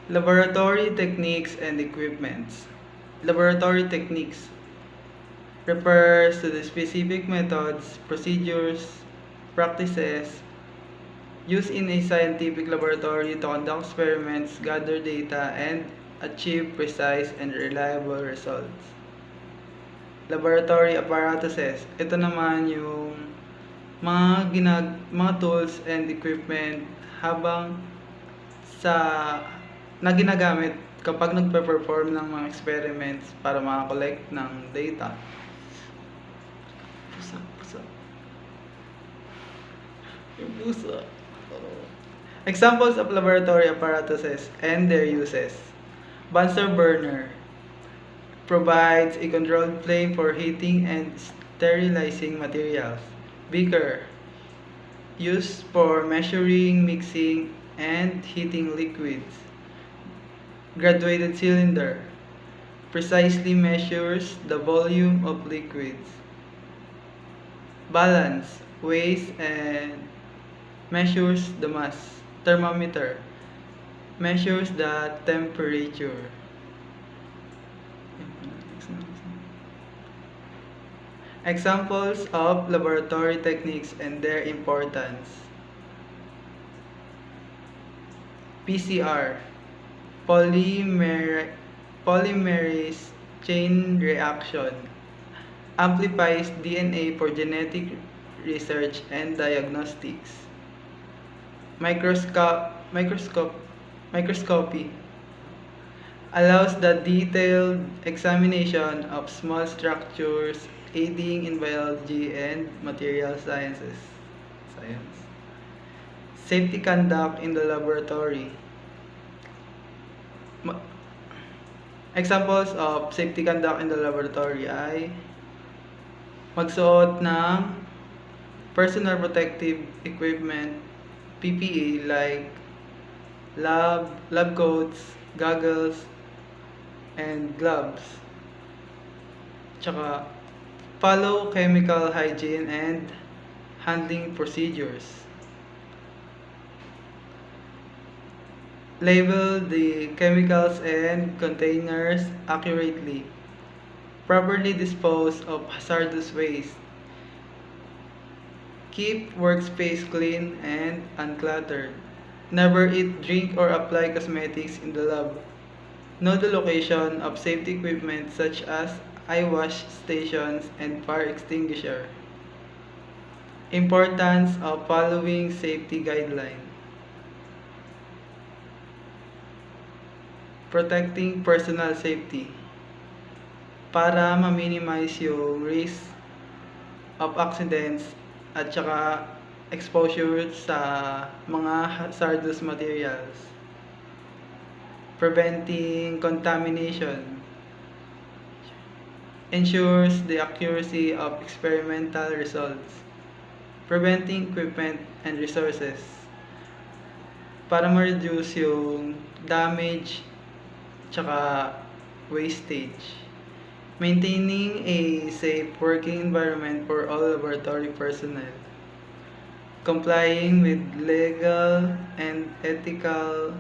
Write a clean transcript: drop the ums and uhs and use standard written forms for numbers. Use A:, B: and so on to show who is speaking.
A: Laboratory techniques and equipments. Laboratory techniques refers to the specific methods, procedures, practices used in a scientific laboratory to conduct experiments, gather data, and achieve precise and reliable results. Laboratory apparatuses. Ito naman yung mga tools and equipment habang sa na ginagamit kapag nagpe-perform ng mga experiments para makakollect ng data. Pusa. Yung pusa. Examples of laboratory apparatuses and their uses. Bunsen burner provides a controlled flame for heating and sterilizing materials. Beaker used for measuring, mixing, and heating liquids. Graduated cylinder precisely measures the volume of liquids. Balance weighs and measures the mass. Thermometer measures the temperature. Examples of laboratory techniques and their importance. PCR, polymerase chain reaction, amplifies DNA for genetic research and diagnostics. Microscopy allows the detailed examination of small structures, aiding in biology and material sciences. Safety conduct in the laboratory. Examples of safety conduct in the laboratory ay magsuot ng personal protective equipment, PPE, like lab coats, goggles, and gloves. Tsaka follow chemical hygiene and handling procedures. Label the chemicals and containers accurately. Properly dispose of hazardous waste. Keep workspace clean and uncluttered. Never eat, drink, or apply cosmetics in the lab. Know the location of safety equipment such as eye wash stations and fire extinguisher. Importance of following safety guidelines. Protecting personal safety para ma-minimize yung risk of accidents at saka exposure sa mga hazardous materials. Preventing contamination ensures the accuracy of experimental results. Preventing equipment and resources para ma-reduce yung damage tsaka wastage. Maintaining a safe working environment for all laboratory personnel. Complying with legal and ethical